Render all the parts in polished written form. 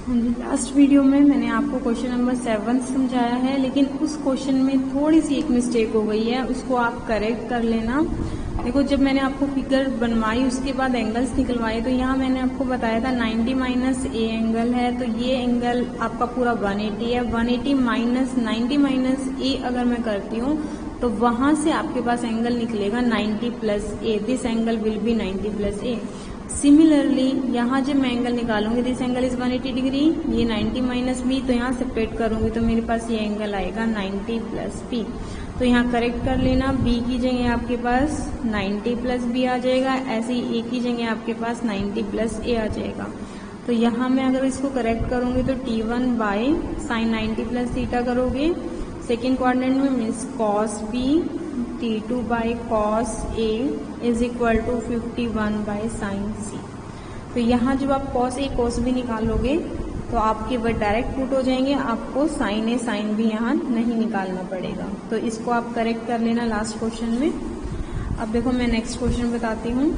हाँ जी, last video में मैंने आपको क्वेश्चन नंबर 7 समझाया है, लेकिन उस क्वेश्चन में थोड़ी सी एक मिस्टेक हो गई है, उसको आप करेक्ट कर लेना। देखो, जब मैंने आपको फिगर बनवाई उसके बाद एंगल्स निकलवाए, तो यहाँ मैंने आपको बताया था 90 माइनस ए एंगल है, तो ये एंगल आपका पूरा 180 है। 180 माइनस 90 माइनस ए अगर मैं करती हूँ तो वहां से आपके पास एंगल निकलेगा 90 plus A. This angle will be 90 plus A. Similarly यहाँ जब मैं एंगल निकालूंगी, दिस एंगल इज 180 डिग्री, ये 90 माइनस बी, तो यहाँ सेपरेट करूंगी तो मेरे पास ये एंगल आएगा 90 प्लस बी। तो यहाँ करेक्ट कर लेना, बी की जगह आपके पास 90 प्लस बी आ जाएगा, ऐसे ही ए की जगह आपके पास 90 प्लस ए आ जाएगा। तो यहाँ मैं अगर इसको करेक्ट करूंगी तो T1 by sine 90 plus theta करोगे, सेकेंड क्वाड्रेंट में means cos B, T2 by cos A is equal to 51 by sine C. तो यहाँ जब आप कॉस ए कॉस बी निकालोगे तो आपके वर्ड डायरेक्ट पुट हो जाएंगे, आपको साइन ए साइन बी यहाँ नहीं निकालना पड़ेगा। तो इसको आप करेक्ट कर लेना लास्ट क्वेश्चन में। अब देखो, मैं नेक्स्ट क्वेश्चन बताती हूँ।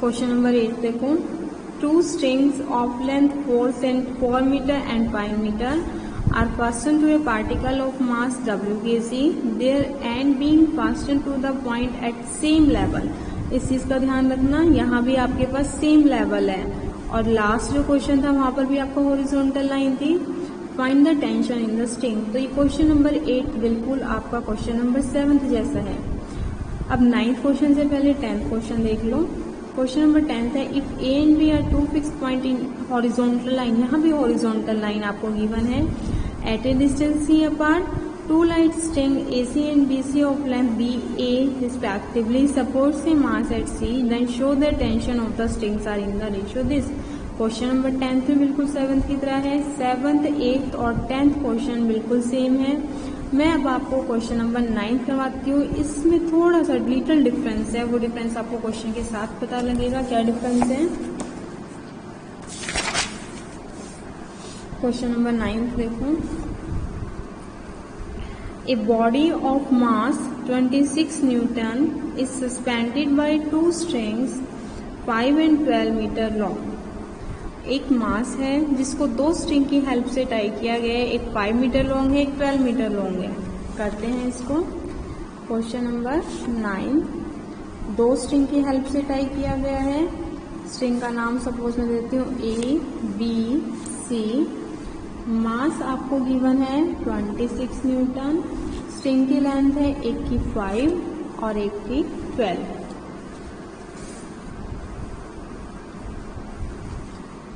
क्वेश्चन नंबर 8 देखो, 2 strings of length 4 meter and 5 meter are fastened to a particle of mass w kg, their end being fastened to the point at same level। इस चीज का ध्यान रखना, यहाँ भी आपके पास सेम लेवल है, और लास्ट जो क्वेश्चन था वहां पर भी आपको हॉरिजॉन्टल लाइन थी। Find the tension in the string. तो ये क्वेश्चन नंबर 8 बिल्कुल आपका क्वेश्चन नंबर 7 जैसा है। अब 9th क्वेश्चन से पहले 10th क्वेश्चन देख लो। क्वेश्चन नंबर 10 है, if A and B are 2 fix point in horizontal line, यहाँ भी हॉरिजॉन्टल लाइन आपको गिवन है, at a distance C apart, 2 light string AC and BC of length BA respectively supports a mass at C, then show the tension of the strings are in the ratio this. Question number 10 में बिल्कुल 7th की तरह है, 7th 8th और 10th question बिल्कुल same है। मैं अब आपको क्वेश्चन नंबर 9 करवाती हूँ, इसमें थोड़ा सा लिटिल डिफरेंस है, वो डिफरेंस आपको क्वेश्चन के साथ पता लगेगा क्या डिफरेंस है। क्वेश्चन नंबर 9 देखो, a body of mass 26 newton is suspended by 2 strings 5 and 12 metre long. एक मास है जिसको 2 स्ट्रिंग की हेल्प से टाई किया गया है, एक 5 मीटर लॉन्ग है, एक 12 मीटर लॉन्ग है। करते हैं इसको। क्वेश्चन नंबर 9, 2 स्ट्रिंग की हेल्प से टाई किया गया है। स्ट्रिंग का नाम सपोज मैं देती हूँ A, B, C। मास आपको गिवन है 26 न्यूटन। स्ट्रिंग की लेंथ है, एक की 5 और एक की 12।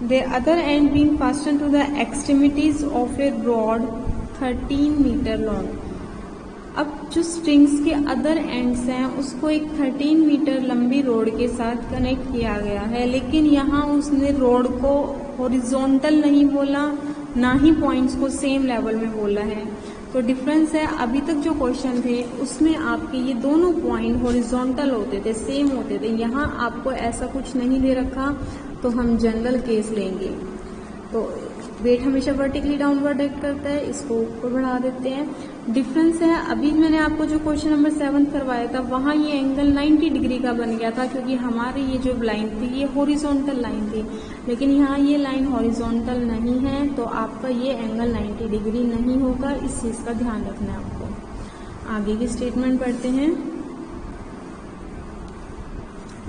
The other end being fastened to the extremities of a rod 13 metre long. अब जो स्ट्रिंग्स के अदर एंड्स हैं उसको एक 13 मीटर लंबी रोड के साथ कनेक्ट किया गया है, लेकिन यहाँ उसने रोड को हॉरिजॉन्टल नहीं बोला, ना ही पॉइंट्स को सेम लेवल में बोला है। तो डिफरेंस है, अभी तक जो क्वेश्चन थे उसमें आपके ये दोनों पॉइंट हॉरिजॉन्टल होते थे, सेम होते थे। यहाँ आपको ऐसा कुछ नहीं दे रखा, तो हम जनरल केस लेंगे। तो वेट हमेशा वर्टिकली डाउनवर्ड एक्ट करता है, इसको ऊपर बढ़ा देते हैं। डिफरेंस है, अभी मैंने आपको जो क्वेश्चन नंबर 7 करवाया था वहां ये एंगल 90 डिग्री का बन गया था, क्योंकि हमारी ये जो लाइन थी ये हॉरिजॉन्टल लाइन थी, लेकिन यहाँ ये लाइन हॉरिजॉन्टल नहीं है, तो आपका ये एंगल 90 डिग्री नहीं होगा। इस चीज का ध्यान रखना है आपको। आगे की स्टेटमेंट पढ़ते हैं।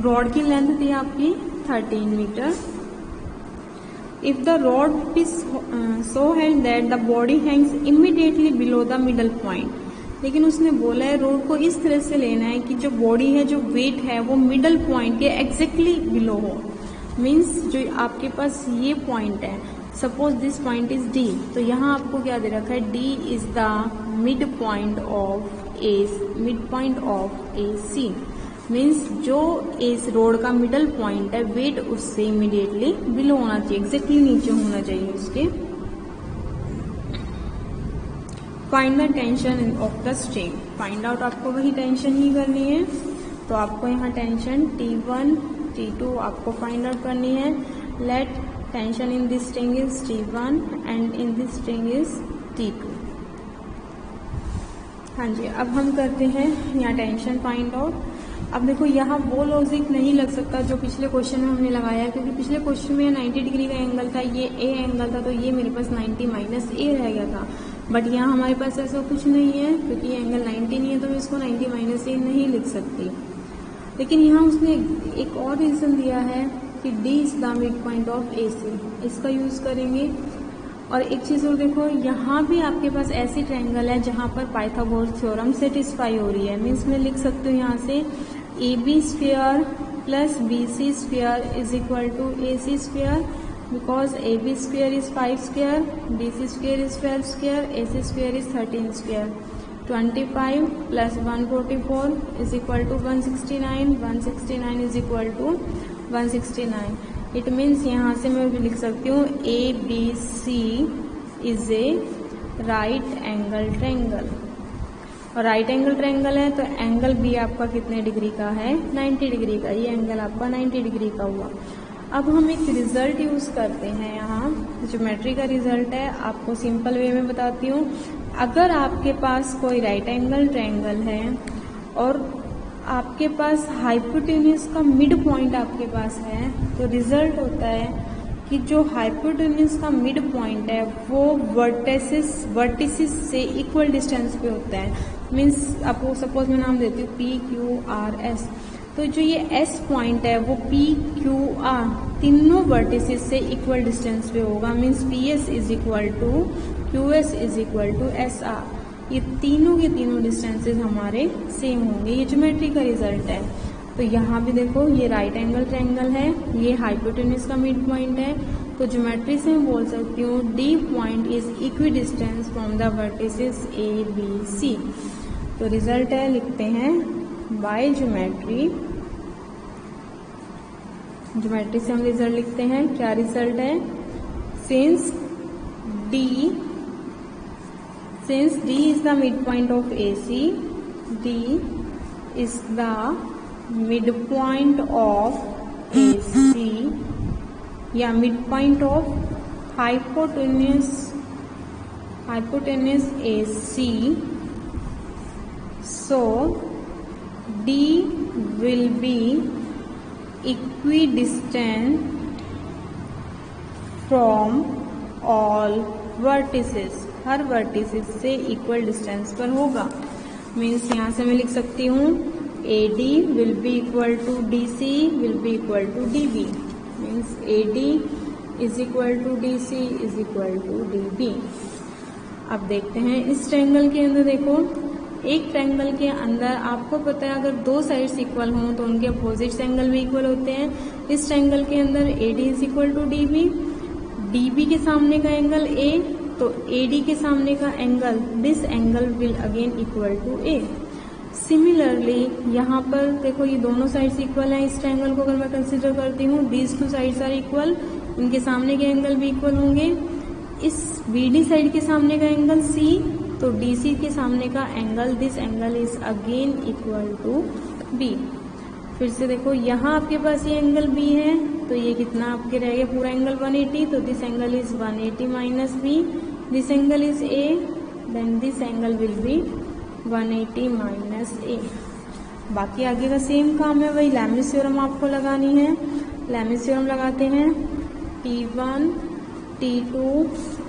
रॉड की लेंथ थी आपकी 13 metre. If the rod is so held that the body hangs immediately below the middle point, लेकिन उसने बोला है रोड को इस तरह से लेना है कि जो बॉडी है, जो वेट है, वो मिडल पॉइंट के एग्जैक्टली बिलो हो। मीन्स जो आपके पास ये पॉइंट है, suppose this point is D, तो यहाँ आपको क्या दे रखा है, D is the mid point of AC। Means जो इस रोड का मिडल पॉइंट है, वेट उससे इमीडिएटली बिलो होना चाहिए, एग्जैक्टली नीचे होना चाहिए उसके। Find the tension of the string. Find out आपको वही टेंशन ही करनी है, तो आपको यहाँ टेंशन T1, T2 आपको फाइंड आउट करनी है। Let tension in this string is T1 and in this string is T2। हाँ जी, अब हम करते हैं यहाँ टेंशन फाइंड आउट। अब देखो यहाँ वो लॉजिक नहीं लग सकता जो पिछले क्वेश्चन में हमने लगाया, क्योंकि पिछले क्वेश्चन में 90 डिग्री का एंगल था, ये ए एंगल था, तो ये मेरे पास 90 माइनस ए रह गया था। बट यहाँ हमारे पास ऐसा कुछ नहीं है, क्योंकि ये एंगल 90 नहीं है, तो मैं इसको 90 माइनस ए नहीं लिख सकती। लेकिन यहाँ उसने एक और रीज़न दिया है कि D is the mid point of A C, इसका यूज़ करेंगे। और एक चीज़ और देखो, यहाँ भी आपके पास ऐसी ट्रायंगल है जहाँ पर पाइथागोरस थ्योरम सेटिस्फाई हो रही है। मीन्स मैं लिख सकती हूँ यहाँ से A B square plus B C square is equal to A C square, because A B square is 5 square, B C square is 12 square, A C square is 13 square. 25 plus 144 is equal to 169, 169 is equal to 169। It means यहाँ से मैं भी लिख सकती हूँ A B C is a right angle triangle. और right angle triangle है तो एंगल बी आपका कितने डिग्री का है? 90 डिग्री का। ये एंगल आपका 90 डिग्री का हुआ। अब हम एक रिजल्ट यूज करते हैं, यहाँ ज्योमेट्री का रिजल्ट है, आपको सिंपल वे में बताती हूँ। अगर आपके पास कोई राइट एंगल ट्रायंगल है और आपके पास हाइपोटेन्यूज का मिड पॉइंट आपके पास है, तो रिजल्ट होता है कि जो हाइपोटेन्यूज का मिड पॉइंट है वो वर्टिसिस से इक्वल डिस्टेंस पे होता है। मीन्स आपको सपोज मैं नाम देती हूँ पी क्यू आर एस, तो जो ये एस पॉइंट है वो पी क्यू आर तीनों वर्टिसिस से इक्वल डिस्टेंस पे होगा। Means P S is equal to Q S is equal to S R. ये तीनों के तीनों डिस्टेंसेस हमारे सेम होंगे। ये ज्योमेट्री का रिजल्ट है। तो यहाँ भी देखो ये राइट एंगल ट्रायंगल है, ये हाइपोटेन्यूज का मिड पॉइंट है, तो ज्योमेट्री से मैं बोल सकती हूँ D point is equidistance from the vertices A B C. तो रिजल्ट है, लिखते हैं बाय ज्योमेट्री से हम रिजल्ट लिखते हैं। क्या रिजल्ट है? Since D is the midpoint of AC, D is the midpoint of AC, या midpoint of hypotenuse AC, so D will be equidistant from all vertices, हर वर्टिसेस से इक्वल डिस्टेंस पर होगा। मीन्स यहाँ से मैं लिख सकती हूँ A D will be equal to D C will be equal to D B. Means A D is equal to D C is equal to D B. अब देखते हैं इस ट्रायंगल के अंदर, देखो एक ट्रायंगल के अंदर आपको पता है अगर दो साइड्स इक्वल हों तो उनके अपोजिट एंगल भी इक्वल होते हैं। इस ट्रायंगल के अंदर A D is equal to D B, D B के सामने का एंगल ए, तो AD के सामने का angle this angle will again equal to A। Similarly यहाँ पर देखो ये दोनों साइड्स इक्वल हैं। इस ट्रायंगल को अगर मैं कंसिडर करती हूँ these two sides are equal, इनके सामने के एंगल भी इक्वल होंगे। इस BD साइड के सामने का एंगल C, तो DC के सामने का angle this angle is again equal to B। फिर से देखो यहाँ आपके पास ये एंगल B है, तो ये कितना आपके रह गया पूरा एंगल 180, तो this angle is 180 minus B, this angle is A, then this angle will be 180 minus A। बाकी आगे का सेम काम है, वही लैमिस थ्योरम आपको लगानी है। लैमिस थ्योरम लगाते हैं, T1 T2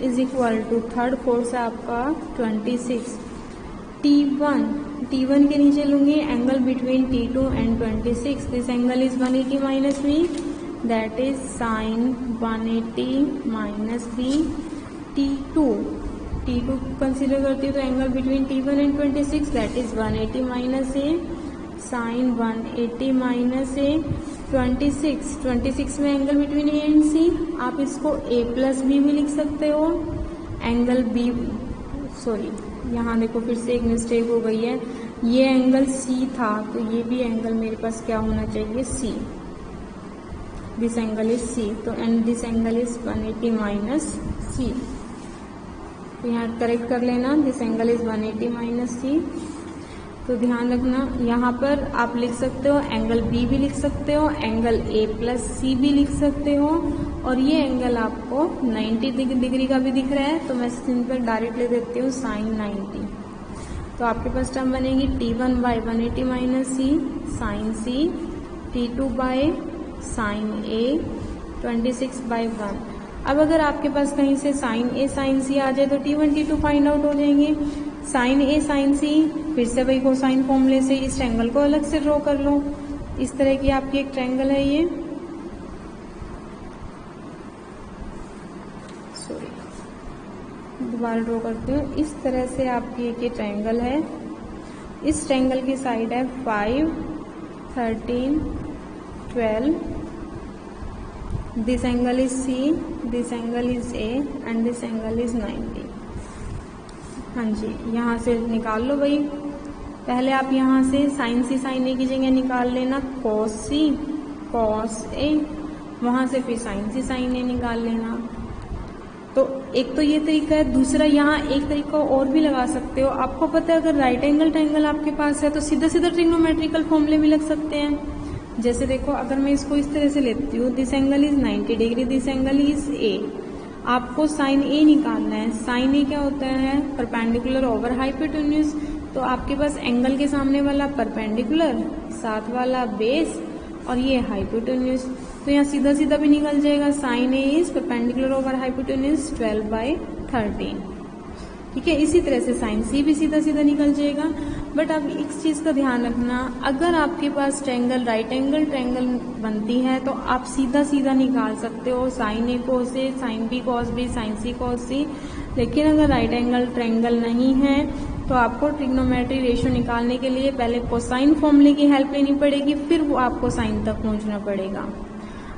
is equal to third force है आपका 26, T1 के नीचे लूंगी angle between T2 and 26, this angle is 180 minus B, that is sine 180 minus B। T2 consider करती हूँ तो angle between T1 and 26 that is 180 minus A, sine 180 minus A। 26 में angle between A and C, आप इसको A plus B भी लिख सकते हो। एंगल B, सॉरी यहाँ देखो फिर से एक मिस्टेक हो गई है, ये एंगल C था तो ये भी एंगल मेरे पास क्या होना चाहिए C, this angle is C, तो and this angle is 180 minus C। तो यहाँ करेक्ट कर लेना, this angle is 180 minus C। तो ध्यान रखना यहाँ पर आप लिख सकते हो एंगल B भी लिख सकते हो, एंगल A प्लस C भी लिख सकते हो, और ये एंगल आपको 90 डिग्री का भी दिख रहा है तो मैं सिंपल डायरेक्ट ले देती हूँ साइन 90। तो आपके पास टर्म बनेगी T1 by 180 minus C sine C, T2 by sine A 26 by 1। अब अगर आपके पास कहीं से साइन ए साइन सी आ जाए तो T1 T2 फाइंड आउट हो जाएंगे। साइन ए साइन सी, फिर से वही कोसाइन फॉर्मूले से इस ट्रायंगल को अलग से ड्रॉ कर लो। इस तरह की आपकी एक ट्रायंगल है ये, दोबारा ड्रॉ करती हूँ। इस तरह से आपकी एक ये ट्रायंगल है। इस ट्रायंगल की साइड है 5, 13, 12। This angle is C, this angle is A and this angle is 90। हाँ जी, यहाँ से निकाल लो भाई। पहले आप यहाँ से साइन C साइन A की जगह निकाल लेना cos C cos A, वहाँ से फिर साइन C साइन A निकाल लेना। तो एक तो ये तरीका है। दूसरा यहाँ एक तरीका और भी लगा सकते हो। आपको पता है अगर राइट एंगल ट्रायंगल आपके पास है तो सीधा सीधा ट्रिग्नोमेट्रिकल फॉर्मूले भी लग सकते हैं। जैसे देखो, अगर मैं इसको इस तरह से लेती हूँ, this angle is 90 degree, this angle is A। आपको साइन A निकालना है। साइन A क्या होता है? Perpendicular over hypotenuse. तो आपके पास एंगल के सामने वाला परपेंडिकुलर, साथ वाला बेस और ये हाइपोटेन्यूज। तो यहाँ सीधा सीधा भी निकल जाएगा। Sine A is perpendicular over hypotenuse 12 by 13। ठीक है, इसी तरह से साइन सी भी सीधा सीधा निकल जाएगा। बट अब इस चीज का ध्यान रखना, अगर आपके पास ट्रायंगल राइट एंगल ट्रायंगल बनती है तो आप सीधा सीधा निकाल सकते हो sine A cos A, sine B cos B, sine C cos C. लेकिन अगर राइट एंगल ट्रायंगल नहीं है तो आपको ट्रिग्नोमेट्री रेशियो निकालने के लिए पहले कोसाइन फॉर्मूले की हेल्प लेनी पड़ेगी, फिर वो आपको साइन तक पहुंचना पड़ेगा।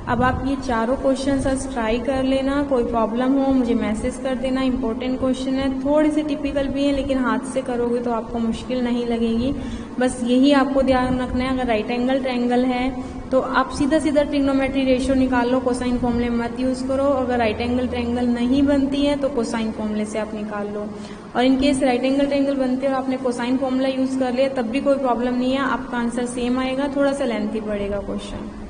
अब आप ये चारों क्वेश्चन ट्राई कर लेना। कोई प्रॉब्लम हो मुझे मैसेज कर देना। इंपॉर्टेंट क्वेश्चन है, थोड़े से टिपिकल भी हैं, लेकिन हाथ से करोगे तो आपको मुश्किल नहीं लगेगी। बस यही आपको ध्यान रखना है, अगर राइट एंगल ट्रायंगल है तो आप सीधा सीधा ट्रिग्नोमेट्री रेशियो निकाल लो, कोसाइन फॉर्मूले मत यूज करो। अगर राइट एंगल ट्रायंगल नहीं बनती है तो कोसाइन फॉर्मूले से आप निकाल लो। और इनकेस राइट एंगल ट्रायंगल बनते और आपने कोसाइन फॉर्मूला यूज कर लिया तब भी कोई प्रॉब्लम नहीं है, आपका आंसर सेम आएगा, थोड़ा सा लेंथी पड़ेगा क्वेश्चन।